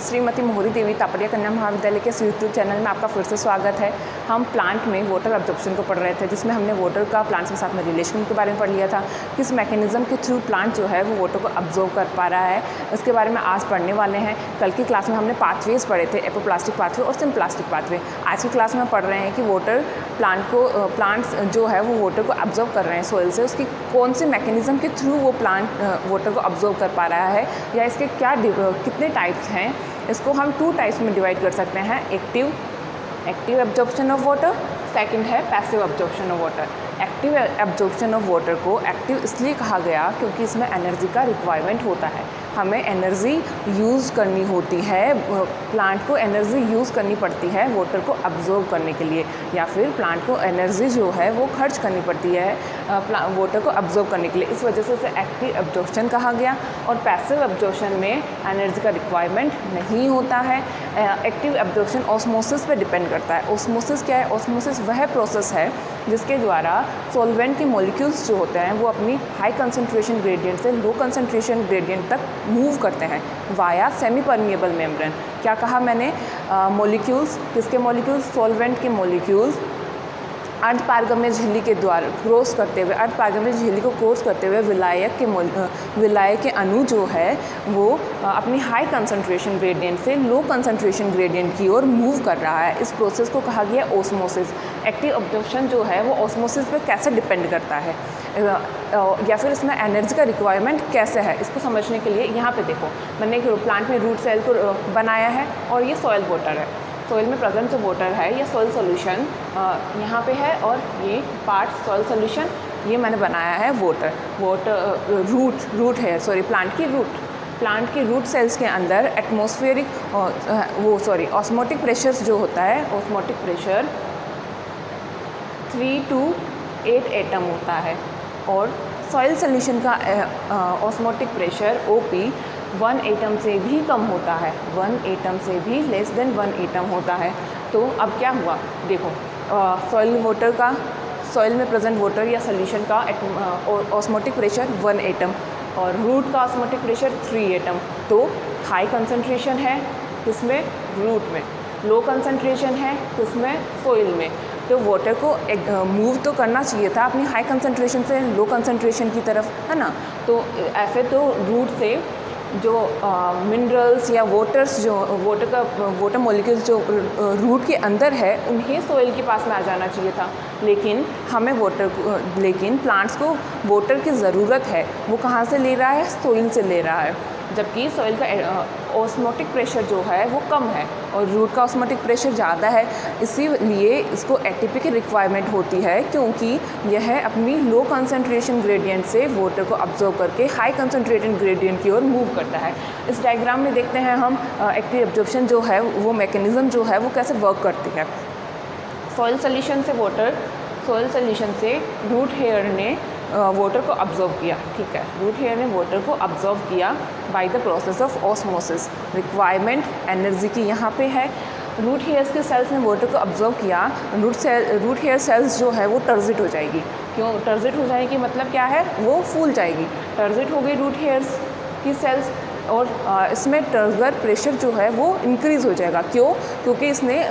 श्रीमती मोहरी देवी तापड़िया कन्या महाविद्यालय के इस यूट्यूब चैनल में आपका फिर से स्वागत है। हम प्लांट में वाटर एब्जॉर्प्शन को पढ़ रहे थे, जिसमें हमने वाटर का प्लांट्स के साथ में रिलेशन के बारे में पढ़ लिया था, किस मैकेनिज्म के थ्रू प्लांट जो है वो वाटर को अब्जॉर्ब कर पा रहा है। उसके बारे में आज पढ़ने वाले हैं। कल की क्लास में हमने पाथवेज पढ़े थे, एपोप्लास्टिक पाथवे और सिम्प्लास्टिक पाथवे। आज की क्लास में पढ़ रहे हैं कि वाटर प्लांट्स जो है वो वाटर को अब्जॉर्ब कर रहे हैं सॉइल से, उसकी कौन से मैकेनिज्म के थ्रू वो प्लांट वाटर को अब्जॉर्ब कर पा रहा है, या इसके कितने टाइप्स हैं। इसको हम 2 टाइप्स में डिवाइड कर सकते हैं, active absorption of water, second है passive absorption of water. Active absorption of water को एक्टिव इसलिए कहा गया क्योंकि इसमें एनर्जी का रिक्वायरमेंट होता है, हमें एनर्जी यूज़ करनी होती है, प्लांट को एनर्जी यूज़ करनी पड़ती है वाटर को अब्जॉर्ब करने के लिए, या फिर प्लांट को एनर्जी जो है वो खर्च करनी पड़ती है वाटर को अब्जॉर्ब करने के लिए। इस वजह से इसे एक्टिव एब्जॉर्प्शन कहा गया। और पैसिव एब्जॉर्प्शन में एनर्जी का रिक्वायरमेंट नहीं होता है। एक्टिव एब्जॉर्प्शन ऑस्मोसिस पे डिपेंड करता है। ऑस्मोसिस क्या है? ऑस्मोसिस वह प्रोसेस है जिसके द्वारा सॉल्वेंट के मॉलिक्यूल्स जो होते हैं वो अपनी हाई कंसंट्रेशन ग्रेडियंट से लो कंसंट्रेशन ग्रेडियंट तक मूव करते हैं वाया सेमी परमिएबल मेम्ब्रेन। क्या कहा मैंने? मॉलिक्यूल्स, किसके मॉलिक्यूल्स? सॉल्वेंट के मॉलिक्यूल्स अर्धपारगम्य झिल्ली के द्वारा क्रॉस करते हुए, अर्धपारगम्य झिल्ली को क्रॉस करते हुए विलायक के अणु जो है वो अपनी हाई कंसंट्रेशन ग्रेडियंट से लो कंसंट्रेशन ग्रेडियंट की ओर मूव कर रहा है। इस प्रोसेस को कहा गया ओस्मोसिस। एक्टिव एब्जॉर्प्शन जो है वो ओस्मोसिस पे कैसे डिपेंड करता है, या फिर इसमें एनर्जी का रिक्वायरमेंट कैसे है, इसको समझने के लिए यहाँ पे देखो, मैंने एक प्लांट में रूट सेल को बनाया है और ये सॉइल वाटर है। सॉइल में प्रेजेंट जो वाटर है ये सॉइल सॉल्यूशन यहाँ पे है, और ये पार्ट सॉइल सॉल्यूशन ये मैंने बनाया है प्लांट की रूट सेल्स के अंदर एटमॉस्फेरिक ऑस्मोटिक प्रेशर जो होता है, ऑस्मोटिक प्रेशर 3 to 8 एटम होता है, और सॉइल सॉल्यूशन का ऑस्मोटिक प्रेशर OP 1 एटम से भी कम होता है, 1 एटम से भी लेस देन 1 एटम होता है। तो अब क्या हुआ देखो, सॉइल में प्रेजेंट वाटर या सॉल्यूशन का ऑस्मोटिक प्रेशर 1 एटम और रूट का ऑस्मोटिक प्रेशर 3 एटम। तो हाई कंसंट्रेशन है किसमें? रूट में। लो कंसंट्रेशन है किसमें? सॉइल में। तो वाटर को मूव तो करना चाहिए था अपनी हाई कंसंट्रेशन से लो कंसंट्रेशन की तरफ, है ना। तो ऐसे तो रूट से जो मिनरल्स या वाटर मॉलिक्यूल्स जो रूट के अंदर है उन्हें सॉइल के पास में आ जाना चाहिए था, लेकिन प्लांट्स को वाटर की ज़रूरत है। वो कहाँ से ले रहा है? सॉइल से ले रहा है, जबकि सॉइल का ऑस्मोटिक प्रेशर जो है वो कम है और रूट का ऑस्मोटिक प्रेशर ज़्यादा है। इसीलिए इसको एटीपी की रिक्वायरमेंट होती है, क्योंकि यह अपनी लो कंसंट्रेशन ग्रेडियंट से वाटर को अब्जॉर्ब करके हाई कंसंट्रेटेड ग्रेडियंट की ओर मूव करता है। इस डायग्राम में देखते हैं हम एक्टिव एब्जॉर्प्शन जो है वो मैकेनिज़्म जो है वो कैसे वर्क करती है। सॉइल सॉल्यूशन से रूट हेयर ने वाटर को अब्जॉर्ब किया, ठीक है। रूट हेयर ने वाटर को अब्जॉर्ब किया by the process of osmosis. Requirement energy की यहाँ पे है। रूट हेयर्स के सेल्स ने वाटर को अब्जॉर्ब किया, रूट हेयर सेल्स जो है वो टर्जिट हो जाएगी। क्यों टर्जिट हो जाएगी? मतलब क्या है? वो फूल जाएगी। टर्जिट हो गई रूट हेयर्स की सेल्स, और इसमें टर्गर प्रेशर जो है वो इंक्रीज़ हो जाएगा। क्यों? क्योंकि इसने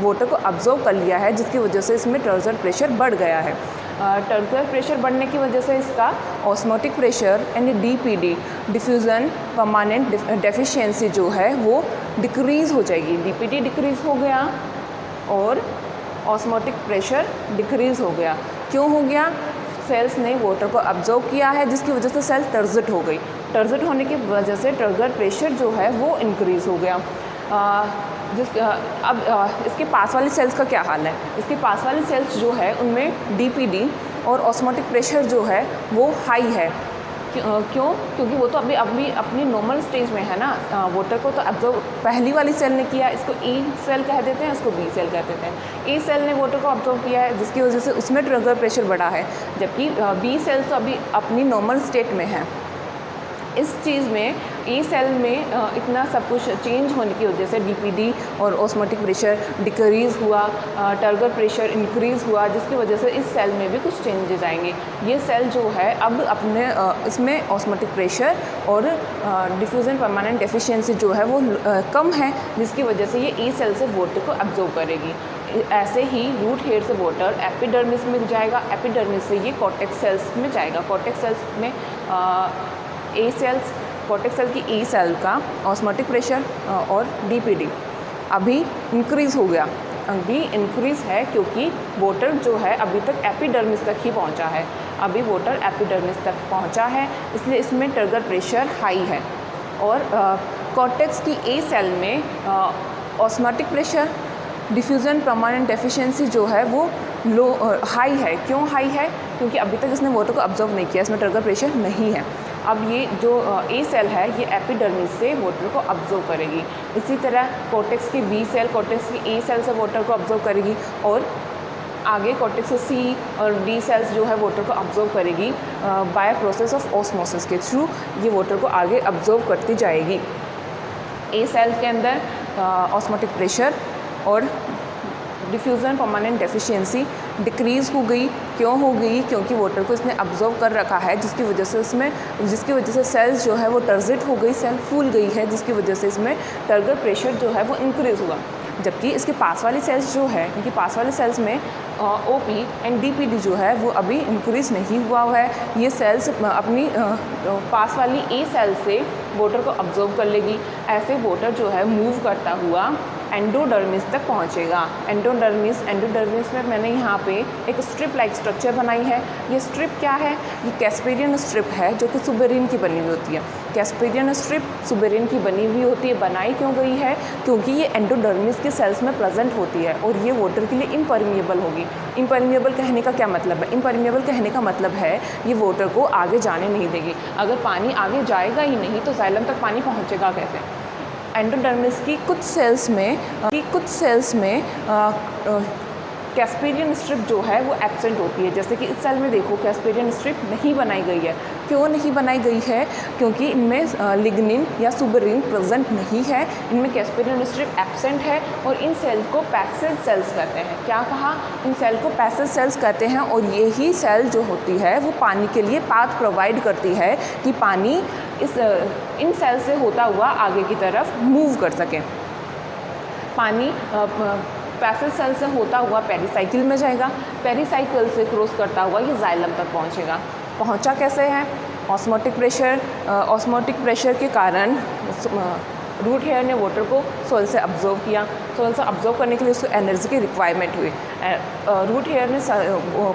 वाटर को अब्जॉर्ब कर लिया है, जिसकी वजह से इसमें टर्गर प्रेशर बढ़ गया है। टर्गर प्रेशर बढ़ने की वजह से इसका ऑस्मोटिक प्रेशर यानी DPD, डिफ्यूज़न परमानेंट डेफिशिएंसी जो है वो डिक्रीज़ हो जाएगी। DPD डिक्रीज़ हो गया और ऑस्मोटिक प्रेशर डिक्रीज़ हो गया। क्यों हो गया? सेल्स ने वाटर को अब्जॉर्ब किया है, जिसकी वजह से सेल टर्जिट हो गई। टर्जिट होने की वजह से टर्गर प्रेशर जो है वो इंक्रीज़ हो गया। अब इसके पास वाली सेल्स का क्या हाल है? इसके पास वाली सेल्स जो है उनमें DPD और ऑस्मोटिक प्रेशर जो है वो हाई है। क्यों? क्योंकि वो तो अभी अपनी नॉर्मल स्टेज में है ना। वाटर को तो अब्जॉर्ब पहली वाली सेल ने किया, इसको E सेल कह देते हैं, इसको B सेल कह देते हैं। E सेल ने वाटर को अब्जॉर्ब किया है, जिसकी वजह से उसमें ट्रिगर प्रेशर बढ़ा है, जबकि B सेल तो अभी अपनी नॉर्मल स्टेट में है। इस चीज़ में ई सेल में इतना सब कुछ चेंज होने की वजह से डीपीडी और ऑस्मोटिक प्रेशर डिक्रीज़ हुआ, टर्गर प्रेशर इंक्रीज़ हुआ, जिसकी वजह से इस सेल में भी कुछ चेंजेस आएंगे। ये सेल जो है अब अपने इसमें ऑस्मोटिक प्रेशर और डिफ्यूजन परमानेंट डेफिशिएंसी जो है वो कम है, जिसकी वजह से ये ई सेल से वाटर को एब्जॉर्ब करेगी। ऐसे ही रूट हेयर से वाटर एपिडर्मिस में जाएगा, एपिडर्मिस से ये कॉर्टेक्स सेल्स में जाएगा। कॉर्टेक्स सेल्स में ए सेल्स, कॉर्टेक्स सेल की ई सेल का ऑस्मोटिक प्रेशर और डीपीडी अभी इंक्रीज़ हो गया, अभी इंक्रीज़ है क्योंकि वाटर जो है अभी तक एपिडर्मिस तक ही पहुंचा है। अभी वाटर एपिडर्मिस तक पहुंचा है, इसलिए इसमें टर्गर प्रेशर हाई है। और कॉर्टेक्स की ए सेल में osmotic pressure, diffusion permanent deficiency जो है वो लो हाई है। क्यों हाई है? क्योंकि अभी तक इसने वाटर को ऑब्जर्व नहीं किया, इसमें टर्गर प्रेशर नहीं है। अब ये जो ए सेल है ये एपिडर्मिस से वाटर को ऑब्जर्व करेगी। इसी तरह कॉर्टेक्स की बी सेल कॉर्टेक्स की ए सेल से वाटर को ऑब्जर्व करेगी और आगे कॉर्टेक्स से सी और डी सेल्स जो है वाटर को ऑब्जर्व करेगी बाय प्रोसेस ऑफ ऑस्मोसिस के थ्रू ये वाटर को आगे ऑब्जर्व करती जाएगी। ए सेल के अंदर ऑस्मोटिक प्रेशर और डिफ्यूज़न परमानेंट डेफिशिएंसी डिक्रीज़ हो गई। क्यों हो गई? क्योंकि वाटर को इसने ऑब्जर्व कर रखा है, जिसकी वजह से सेल्स जो है वो टर्जिट हो गई, सेल फूल गई है, जिसकी वजह से इसमें टर्गर प्रेशर जो है वो इंक्रीज़ हुआ। जबकि इसके पास वाली सेल्स जो है, इनकी पास वाली सेल्स में ओपी एंड डीपीडी जो है वो अभी इंक्रीज़ नहीं हुआ है। ये सेल्स अपनी पास वाली ए सेल से वाटर को ऑब्जर्व कर लेगी। ऐसे वाटर जो है मूव करता हुआ एंडोडर्मिस तक पहुंचेगा। एंडोडर्मिस में मैंने यहाँ पे एक स्ट्रिप लाइक स्ट्रक्चर बनाई है। ये स्ट्रिप क्या है? ये कैस्पेरियन स्ट्रिप है जो कि सुबेरिन की बनी हुई होती है। कैस्पेरियन स्ट्रिप सुबेरिन की बनी हुई होती है। बनाई क्यों गई है? क्योंकि ये एंडोडर्मिस के सेल्स में प्रेजेंट होती है और ये वाटर के लिए इम्परमिएबल होगी। इम्परमिएबल कहने का क्या मतलब है? इम्परमिएबल कहने का मतलब है ये वाटर को आगे जाने नहीं देगी। अगर पानी आगे जाएगा ही नहीं तो जाइलम तक पानी पहुँचेगा कैसे? एंडोडर्मिस की कुछ सेल्स में कैस्पेरियन स्ट्रिप जो है वो एब्सेंट होती है। जैसे कि इस सेल में देखो कैस्पेरियन स्ट्रिप नहीं बनाई गई है। क्यों नहीं बनाई गई है? क्योंकि इनमें लिग्निन या सुबेरिन प्रेजेंट नहीं है, इनमें कैस्पेरियन स्ट्रिप एब्सेंट है और इन सेल को पैसेज सेल्स कहते हैं। क्या कहा? इन सेल को पैसेज सेल्स कहते हैं और यही सेल जो होती है वो पानी के लिए पाथ प्रोवाइड करती है कि पानी इन सेल से होता हुआ आगे की तरफ मूव कर सके। पानी पैसेज सेल से होता हुआ पेरिसाइकिल में जाएगा, पेरिसाइकिल से क्रॉस करता हुआ ये जाइलम तक पहुंचेगा। पहुंचा कैसे है? ऑस्मोटिक प्रेशर के कारण रूट हेयर ने वाटर को सोइल से ऑब्जर्व किया। सोइल से ऑब्जर्व करने के लिए उसको एनर्जी की रिक्वायरमेंट हुई। रूट हेयर ने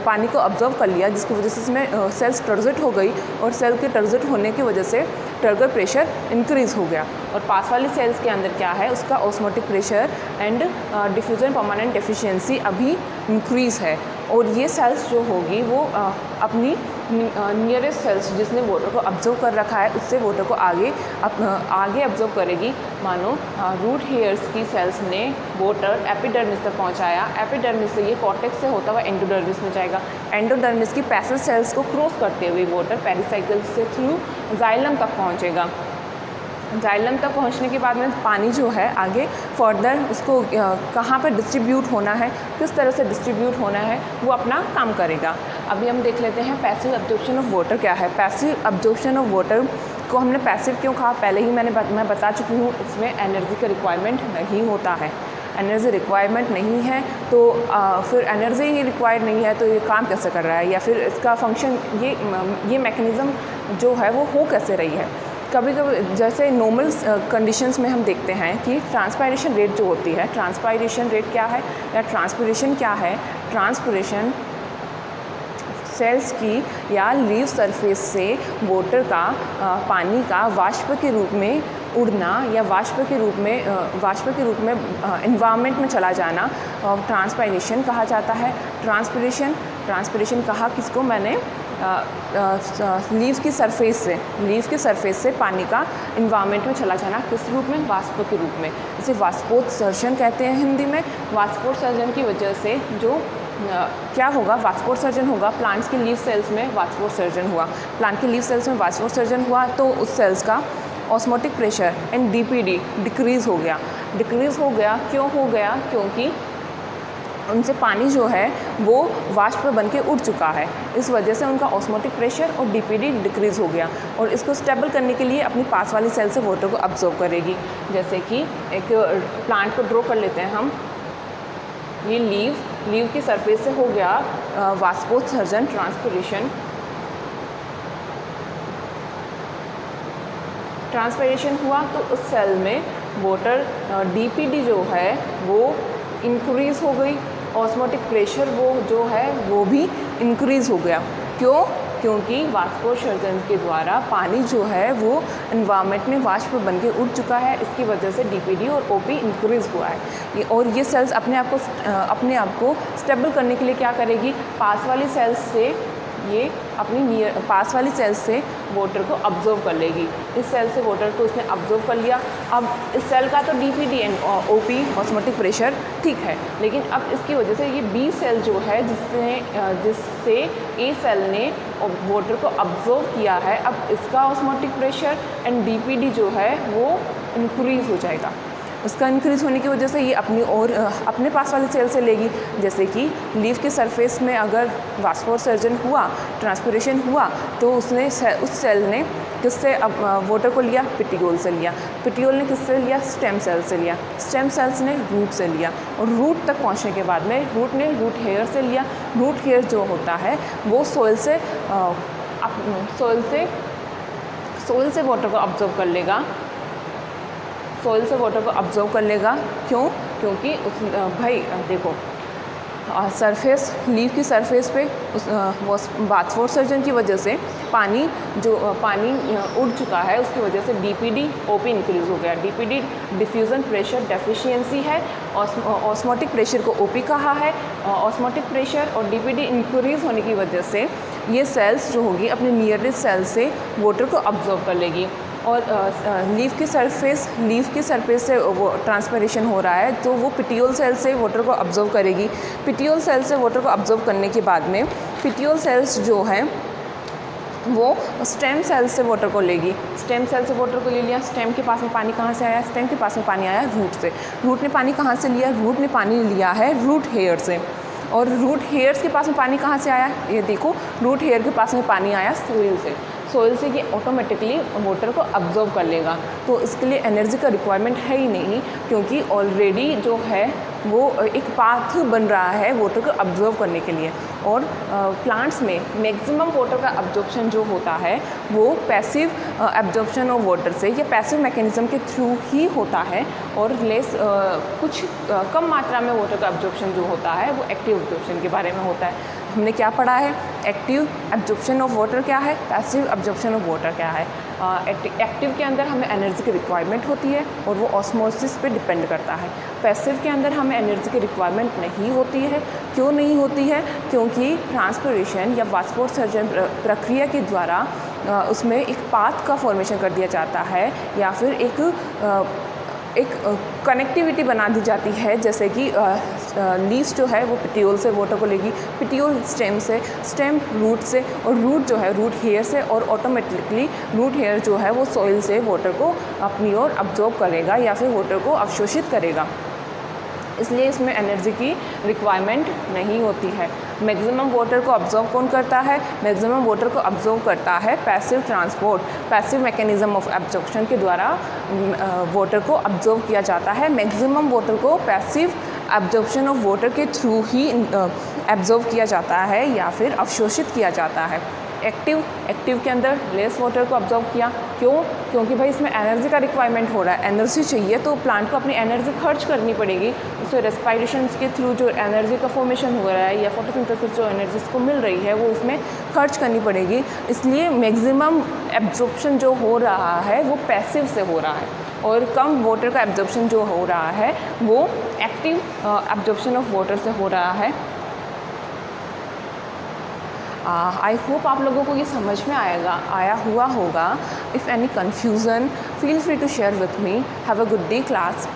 पानी को ऑब्जर्व कर लिया, जिसकी वजह से इसमें सेल्स टर्जिट हो गई और सेल के टर्जिट होने की वजह से टर्गर प्रेशर इंक्रीज़ हो गया। और पास वाली सेल्स के अंदर क्या है? उसका osmotic pressure and diffusion permanent deficiency अभी इंक्रीज़ है। और ये सेल्स जो होगी वो अपनी नियरेस्ट सेल्स जिसने वाटर को ऑब्जर्व कर रखा है उससे वाटर को आगे ऑब्जर्व करेगी। मानो रूट हेयर्स की सेल्स ने वाटर एपिडर्मिस तक पहुंचाया, एपिडर्मिस से ये कॉर्टेक्स से होता हुआ एंडोडर्मिस में जाएगा। एंडोडर्मिस की पैसेज सेल्स को क्रॉस करते हुए वाटर पेरिसाइकिल से थ्रू जाइलम तक पहुंचेगा। जाइलम तक पहुंचने के बाद में पानी जो है आगे फर्दर उसको कहाँ पर डिस्ट्रीब्यूट होना है, किस तरह से डिस्ट्रीब्यूट होना है, वो अपना काम करेगा। अभी हम देख लेते हैं पैसिव एब्जॉर्प्शन ऑफ वाटर क्या है। पैसिव एब्जॉर्प्शन ऑफ वाटर को हमने पैसिव क्यों कहा? पहले ही मैं बता चुकी हूँ, इसमें एनर्जी का रिक्वायरमेंट नहीं होता है। एनर्जी रिक्वायरमेंट नहीं है तो फिर एनर्जी ही रिक्वायर नहीं है तो ये काम कैसे कर रहा है, या फिर इसका फंक्शन ये मैकेनिज़्म जो है वो हो कैसे रही है। कभी कभी जैसे नॉर्मल कंडीशंस में हम देखते हैं कि ट्रांसपायरेशन रेट जो होती है, ट्रांसपायरेशन रेट क्या है या ट्रांसपिरेशन क्या है? ट्रांसपिरेशन सेल्स की या लीव सरफेस से वाटर का पानी का वाष्प के रूप में उड़ना या वाष्प के रूप में एनवायरनमेंट में चला जाना ट्रांसपायरेशन कहा जाता है। ट्रांसपिरेशन कहा किसको मैंने? लीव की सरफेस से पानी का एनवायरनमेंट में चला जाना, किस रूप में? वाष्प के रूप में। इसे वाष्पोत्सर्जन कहते हैं हिंदी में। वाष्पोत्सर्जन की वजह से जो क्या होगा, वास्पोसर्जन होगा। प्लांट्स की लीफ सेल्स में वास्पोसर्जन हुआ, प्लांट की लीफ सेल्स में वास्पोसर्जन हुआ तो उस सेल्स का osmotic pressure and DPD decrease हो गया। डिक्रीज़ हो गया क्यों हो गया? क्योंकि उनसे पानी जो है वो वाष्प बन के उड़ चुका है, इस वजह से उनका ऑस्मोटिक प्रेशर और डीपीडी डिक्रीज़ हो गया। और इसको स्टेबल करने के लिए अपनी पास वाली सेल से वाटर को अब्जॉर्ब करेगी। जैसे कि एक प्लांट को ड्रॉ कर लेते हैं हम। ये लीव की सरफेस से हो गया वास्पोसर्जन, ट्रांसपिरेशन हुआ तो उस सेल में वाटर डीपीडी जो है वो इंक्रीज़ हो गई, ऑस्मोटिक प्रेशर वो जो है वो भी इंक्रीज़ हो गया। क्यों? क्योंकि वास्पोसर्जन के द्वारा पानी जो है वो एनवायरनमेंट में वाष्प बन के उड़ चुका है, इसकी वजह से डीपीडी और ओपी इंक्रीज़ हुआ है। और ये सेल्स अपने आप को स्टेबल करने के लिए क्या करेगी? पास वाली सेल्स से ये अपनी पास वाली सेल से वाटर को अब्जॉर्ब कर लेगी। इस सेल से वाटर को उसने अब्जॉर्ब कर लिया। अब इस सेल का तो DPD and OP osmotic pressure ठीक है, लेकिन अब इसकी वजह से ये बी सेल जो है जिससे ए सेल ने वाटर को अब्जॉर्ब किया है, अब इसका ऑस्मोटिक प्रेशर एंड डीपीडी जो है वो इंक्रीज़ हो जाएगा। उसका इंक्रीज़ होने की वजह से ये अपने पास वाली सेल से लेगी। जैसे कि लीफ के सरफेस में अगर वास्पोसर्जन हुआ, ट्रांसपिरेशन हुआ, तो उस सेल ने किससे अब वाटर को लिया? पिटियोल से लिया। पिटियोल ने किससे लिया? स्टेम सेल से लिया। स्टेम सेल्स ने रूट से लिया, और रूट तक पहुंचने के बाद में रूट ने रूट हेयर से लिया। रूट हेयर जो होता है वो सोइल से वाटर को अब्जॉर्ब कर लेगा। सोइल से वाटर को अब्जॉर्ब कर लेगा। क्यों? क्योंकि भाई देखो, लीफ की सरफेस पे वास्पोसर्जन की वजह से पानी उड़ चुका है, उसकी वजह से डीपीडी ओपी इंक्रीज़ हो गया। डीपीडी डिफ्यूज़न प्रेशर डेफिशिएंसी है, ऑस्मोटिक प्रेशर को ओपी कहा है। ऑस्मोटिक प्रेशर और डीपीडी इंक्रीज़ होने की वजह से ये सेल्स जो होगी अपने नियरेस्ट सेल से वाटर को अब्जॉर्ब कर लेगी। और लीफ की सरफेस से वो ट्रांसपिरेशन हो रहा है, तो वो पिटियोल सेल से वाटर को अब्जॉर्ब करेगी। पिटियोल सेल से वाटर को अब्जॉर्ब करने के बाद में पिटियोल सेल्स जो हैं वो स्टेम सेल से वाटर को लेगी। स्टेम सेल से वाटर को ले लिया। स्टेम के पास में पानी कहाँ से आया? स्टेम के पास में पानी आया रूट से। रूट ने पानी कहाँ से लिया? रूट ने पानी लिया है रूट हेयर से। और रूट हेयर्स के पास में पानी कहाँ से आया? ये देखो, रूट हेयर के पास में पानी आया सोइल से। सोइल से ये ऑटोमेटिकली वाटर को अब्जॉर्ब कर लेगा। तो इसके लिए एनर्जी का रिक्वायरमेंट है ही नहीं, क्योंकि ऑलरेडी जो है वो एक पाथ बन रहा है वाटर को अब्जॉर्ब करने के लिए। और प्लांट्स में मैक्सिमम वाटर का अब्जॉर्प्शन जो होता है वो पैसिव एब्जॉर्प्शन ऑफ वाटर से या पैसिव मैकेनिज्म के थ्रू ही होता है, और कुछ कम मात्रा में वाटर का अब्जॉर्प्शन जो होता है वो एक्टिव एब्जॉर्प्शन के बारे में होता है। हमने क्या पढ़ा है? एक्टिव एब्जॉर्प्शन ऑफ वाटर क्या है, पैसिव एब्जॉर्प्शन ऑफ वाटर क्या है। एक्टिव के अंदर हमें एनर्जी की रिक्वायरमेंट होती है और वो ऑस्मोसिस पे डिपेंड करता है। पैसिव के अंदर हमें एनर्जी की रिक्वायरमेंट नहीं होती है। क्यों नहीं होती है? क्योंकि ट्रांसपिरेशन या वास्पोसर्जन प्रक्रिया के द्वारा उसमें एक पाथ का फॉर्मेशन कर दिया जाता है, या फिर एक कनेक्टिविटी बना दी जाती है। जैसे कि लीव्स जो है वो पिटियोल से वाटर को लेगी, पिटियोल स्टेम से, स्टेम रूट से, और रूट जो है रूट हेयर से, और ऑटोमेटिकली रूट हेयर जो है वो सॉइल से वाटर को अपनी ओर अब्जॉर्ब करेगा या फिर वाटर को अवशोषित करेगा। इसलिए इसमें एनर्जी की रिक्वायरमेंट नहीं होती है। मैक्सिमम वाटर को अब्जॉर्ब कौन करता है? मैक्सिमम वाटर को अब्जॉर्ब करता है passive transport, passive mechanism of absorption के द्वारा वाटर को अब्जॉर्ब किया जाता है। मैक्सिमम वाटर को पैसिव एब्जॉर्प्शन ऑफ वाटर के थ्रू ही एब्जॉर्ब किया जाता है या फिर अवशोषित किया जाता है। एक्टिव के अंदर लेस वाटर को अब्जॉर्ब किया। क्यों? क्योंकि भाई इसमें एनर्जी का रिक्वायरमेंट हो रहा है, एनर्जी चाहिए, तो प्लांट को अपनी एनर्जी खर्च करनी पड़ेगी। उससे रेस्पिरेशन के थ्रू जो एनर्जी का फॉर्मेशन हो रहा है या फोटोसिंथेसिस जो एनर्जी को मिल रही है वो इसमें खर्च करनी पड़ेगी। इसलिए मैक्सिमम एब्जॉर्प्शन जो हो रहा है वो पैसिव से हो रहा है, और कम वाटर का एब्जॉर्प्शन जो हो रहा है वो एक्टिव एब्जॉर्प्शन ऑफ वाटर से हो रहा है। आई होप आप लोगों को ये समझ में आया हुआ होगा। If any confusion feel free to share with me. Have a good day class.